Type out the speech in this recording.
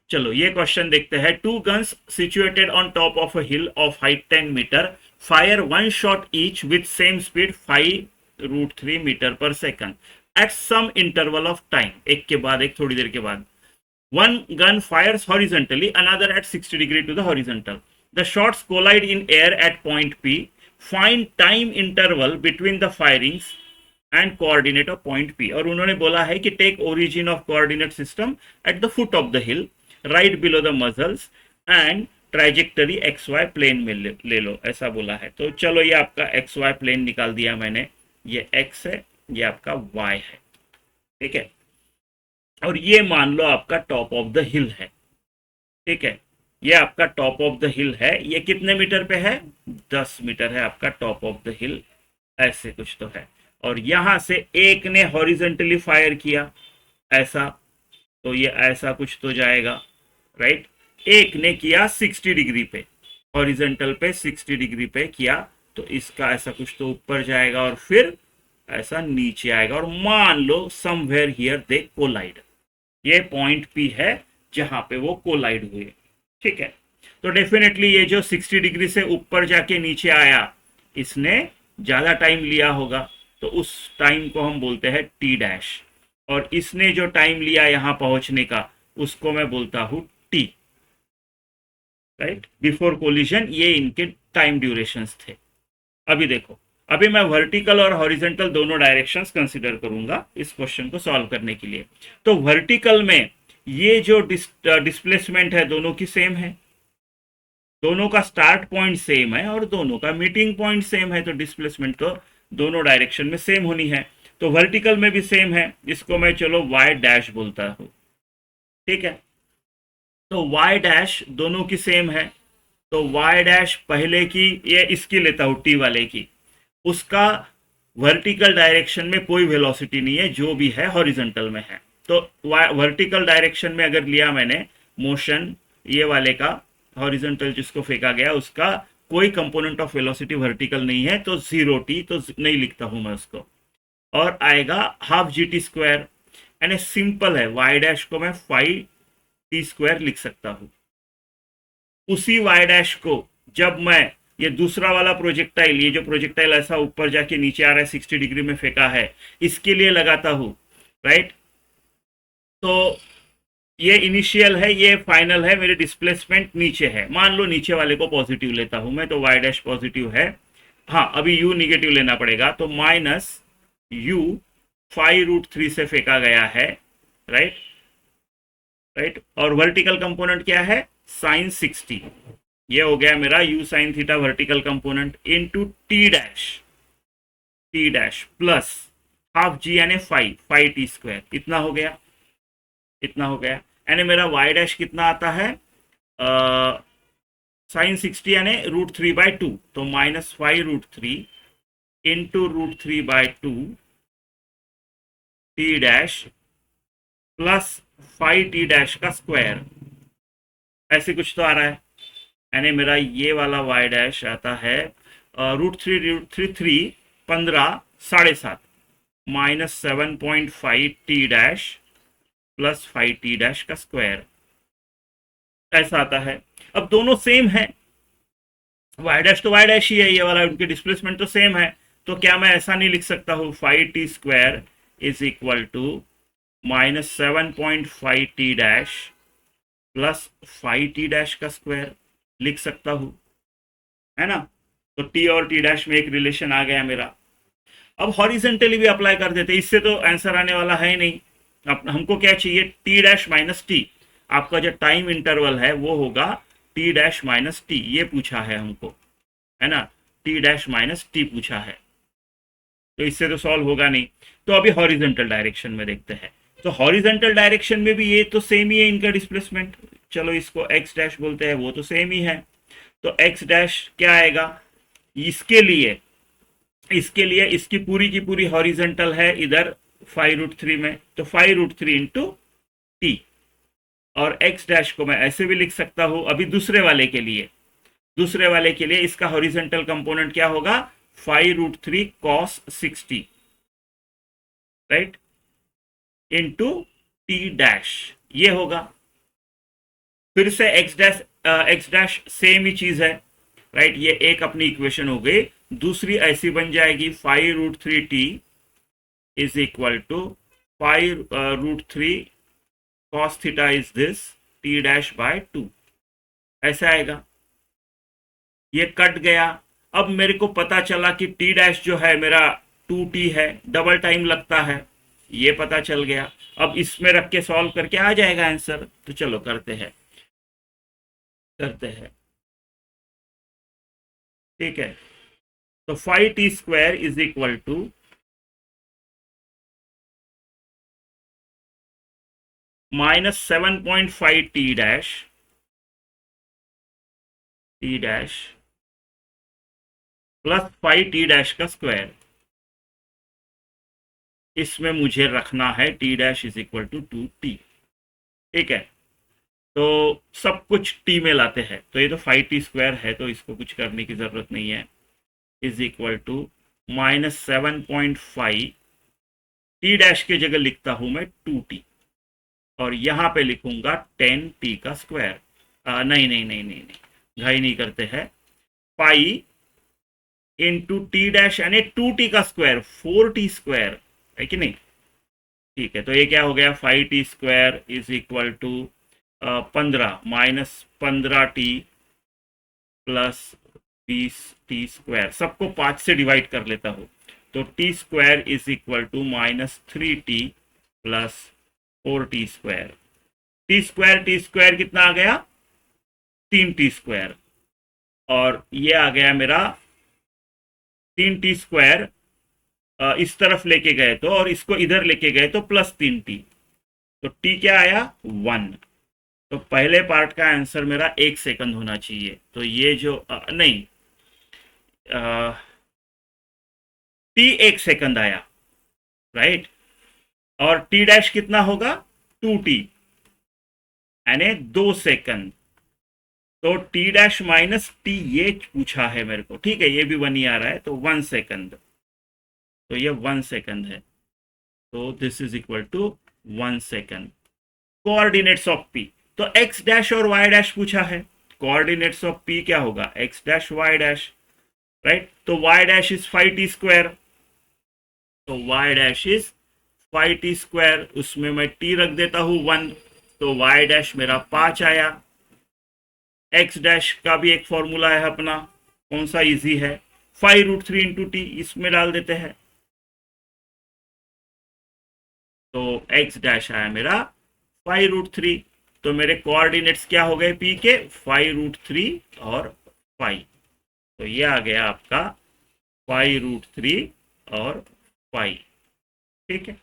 चलो ये क्वेश्चन देखते हैं। Two guns situated on top of a hill of height 10 metre fire one shot each with same speed 5√3 metre per second at some interval of time, एक के बाद एक, थोड़ी देर के बाद। One gun fires horizontally, another at 60 degree to the horizontal. The shots collide in air at point P. Find time interval between the firings and coordinate of point P. और उन्होंने बोला है कि take origin of coordinate system at the foot of the hill, right below the muzzles and trajectory x y plane में ले लो, ऐसा बोला है। तो चलो ये आपका एक्स वाई प्लेन निकाल दिया मैंने, ये एक्स है, ये आपका वाई है, ठीक है। और ये मान लो आपका टॉप ऑफ द हिल है, ठीक है। ये आपका टॉप ऑफ द हिल है, ये कितने मीटर पे है? 10 मीटर है आपका टॉप ऑफ द हिल, ऐसे कुछ तो है। और यहां से एक ने हॉरिजेंटली फायर किया ऐसा, तो ये ऐसा कुछ तो जाएगा, राइट। एक ने किया 60 डिग्री पे, हॉरिजेंटल पे 60 डिग्री पे किया, तो इसका ऐसा कुछ तो ऊपर जाएगा और फिर ऐसा नीचे आएगा। और मान लो समवेयर हियर दे कोलाइड, ये पॉइंट पी है जहां पे वो कोलाइड हुए, ठीक है। तो डेफिनेटली ये जो 60 डिग्री से ऊपर जाके नीचे आया, इसने ज्यादा टाइम लिया होगा, तो उस टाइम को हम बोलते हैं टी डैश। और इसने जो टाइम लिया यहां पहुंचने का, उसको मैं बोलता हूं टी, राइट। बिफोर कोलिजन ये इनके टाइम ड्यूरेशंस थे। अभी देखो, अभी मैं वर्टिकल और हॉरिजेंटल दोनों डायरेक्शंस कंसीडर करूंगा इस क्वेश्चन को सॉल्व करने के लिए। तो वर्टिकल में ये जो डिस्प्लेसमेंट है दोनों की सेम है, दोनों का स्टार्ट पॉइंट सेम है और दोनों का मीटिंग पॉइंट सेम है, तो डिस्प्लेसमेंट तो दोनों डायरेक्शन में सेम होनी है। तो वर्टिकल में भी सेम है, इसको मैं चलो वाई डैश बोलता हूं, ठीक है। तो वाई डैश दोनों की सेम है, तो वाई डैश पहले की, ये इसकी लेता हूं टी वाले की, उसका वर्टिकल डायरेक्शन में कोई वेलोसिटी नहीं है, जो भी है हॉरिजॉन्टल में है। तो वर्टिकल डायरेक्शन में अगर लिया मैंने मोशन ये वाले का, हॉरिजॉन्टल जिसको फेंका गया उसका कोई कंपोनेंट ऑफ वेलोसिटी वर्टिकल नहीं है, तो 0t, तो नहीं लिखता हूं मैं उसको, और आएगा हाफ जी टी स्क्वायर। यानी सिंपल है, वाई डैश को मैं 5t² लिख सकता हूं। उसी वाई डैश को जब मैं ये दूसरा वाला प्रोजेक्टाइल, ये जो प्रोजेक्टाइल ऐसा ऊपर जाके नीचे आ रहा है 60 डिग्री में फेंका है, इसके लिए लगाता हूं, राइट। तो ये इनिशियल है, ये फाइनल है, मेरे डिस्प्लेसमेंट नीचे है। मान लो नीचे वाले को पॉजिटिव लेता हूं मैं, तो वाई डैश पॉजिटिव है। हाँ, अभी यू निगेटिव लेना पड़ेगा, तो माइनस यू 5√3 से फेंका गया है, राइट, राइट। और वर्टिकल कंपोनेंट क्या है? साइन 60। ये हो गया मेरा u sine theta vertical component into t dash plus half g यानी 5t², इतना हो गया, इतना हो गया। यानी मेरा वाई डैश कितना आता है? साइन 60 यानी √3/2, तो -5√3 into √3/2 T dash plus 5t dash का स्क्वायर, ऐसे कुछ तो आ रहा है। यानी मेरा ये वाला वाई डैश आता है √3 15 7.5 -7.5t dash plus 5t dash का स्क्वायर, ऐसा आता है। अब दोनों सेम है, वाई डैश तो वाई डैश ही है, ये वाला उनके डिस्प्लेसमेंट तो सेम है, तो क्या मैं ऐसा नहीं लिख सकता हूँ 5t² is equal to -7.5t dash plus 5t dash का स्क्वायर, लिख सकता हूं, है ना। तो टी और टी डैश में एक रिलेशन आ गया मेरा। अब हॉरिजेंटली भी अप्लाई कर देते, इससे तो आंसर आने वाला है ही नहीं। अब हमको क्या चाहिए? टी डैश माइनस टी, आपका जो टाइम इंटरवल है वो होगा टी डैश माइनस टी, ये पूछा है हमको, है ना। टी डैश माइनस टी पूछा है, तो इससे तो सॉल्व होगा नहीं। तो अभी हॉरिजेंटल डायरेक्शन में देखते हैं। तो हॉरिजेंटल डायरेक्शन में भी ये तो सेम ही है इनका डिस्प्लेसमेंट, चलो इसको एक्स डैश बोलते हैं, वो तो सेम ही है। तो एक्स डैश क्या आएगा इसके लिए इसकी पूरी की पूरी हॉरिजेंटल है इधर 5√3 में, तो 5√3 इंटू टी। और एक्स डैश को मैं ऐसे भी लिख सकता हूं। अभी दूसरे वाले के लिए इसका हॉरिजेंटल कंपोनेंट क्या होगा? 5√3 cos 60, right, into T dash, ये होगा। फिर से एक्स डैश सेम ही चीज है, राइट। ये एक अपनी इक्वेशन हो गई। दूसरी ऐसी बन जाएगी 5√3t is equal to 5√3 cos theta is this t dash by 2, ऐसा आएगा। ये कट गया। अब मेरे को पता चला कि t डैश जो है मेरा 2t है, डबल टाइम लगता है, ये पता चल गया। अब इसमें रख के सॉल्व करके आ जाएगा आंसर। तो चलो करते हैं, ठीक है। तो 5t² is equal to -7.5 t dash plus 5t dash का स्क्वायर। इसमें मुझे रखना है t dash is equal to 2t, ठीक है। तो सब कुछ t में लाते हैं, तो ये तो 5t² है, तो इसको कुछ करने की जरूरत नहीं है। Is equal to -7.5 t dash की जगह लिखता हूं मैं 2t, और यहां पे लिखूंगा 10t का स्क्वायर। नहीं नहीं नहीं नहीं नहीं, घाई नहीं करते हैं। पाई इंटू टी डैश यानी 2t का स्क्वायर, 4t² है कि नहीं, ठीक है। तो ये क्या हो गया, 5t² is equal to 15 -15t plus 20t²। सबको 5 से डिवाइड कर लेता हूं, तो t² is equal to -3t plus 4t²। t² कितना आ गया, 3t², और ये आ गया मेरा 3t²। इस तरफ लेके गए तो, और इसको इधर लेके गए तो प्लस 3t, तो t क्या आया 1। तो पहले पार्ट का आंसर मेरा 1 सेकंड होना चाहिए। तो ये जो नहीं, t 1 सेकंड आया, राइट। और t डैश कितना होगा 2t यानी 2 सेकंड। तो t डैश माइनस t ये पूछा है मेरे को, ठीक है, ये भी 1 ही आ रहा है, तो 1 सेकंड। तो ये 1 सेकंड है, तो this is equal to 1 second. Coordinates of p, तो x डैश और y डैश पूछा है। कोऑर्डिनेट्स ऑफ p क्या होगा, x dash y dash, right. तो y डैश इज 5t², तो y डैश इज 5t²। उसमें मैं t रख देता हूं 1, तो y डैश मेरा 5 आया। x डैश का भी एक फॉर्मूला है अपना, कौन सा इजी है, 5√3 इंटू टी, इसमें डाल देते हैं। तो x डैश आया मेरा 5√3। तो मेरे कोऑर्डिनेट्स क्या हो गए p के, 5√3 और 5। तो ये आ गया आपका 5√3 और 5, ठीक है।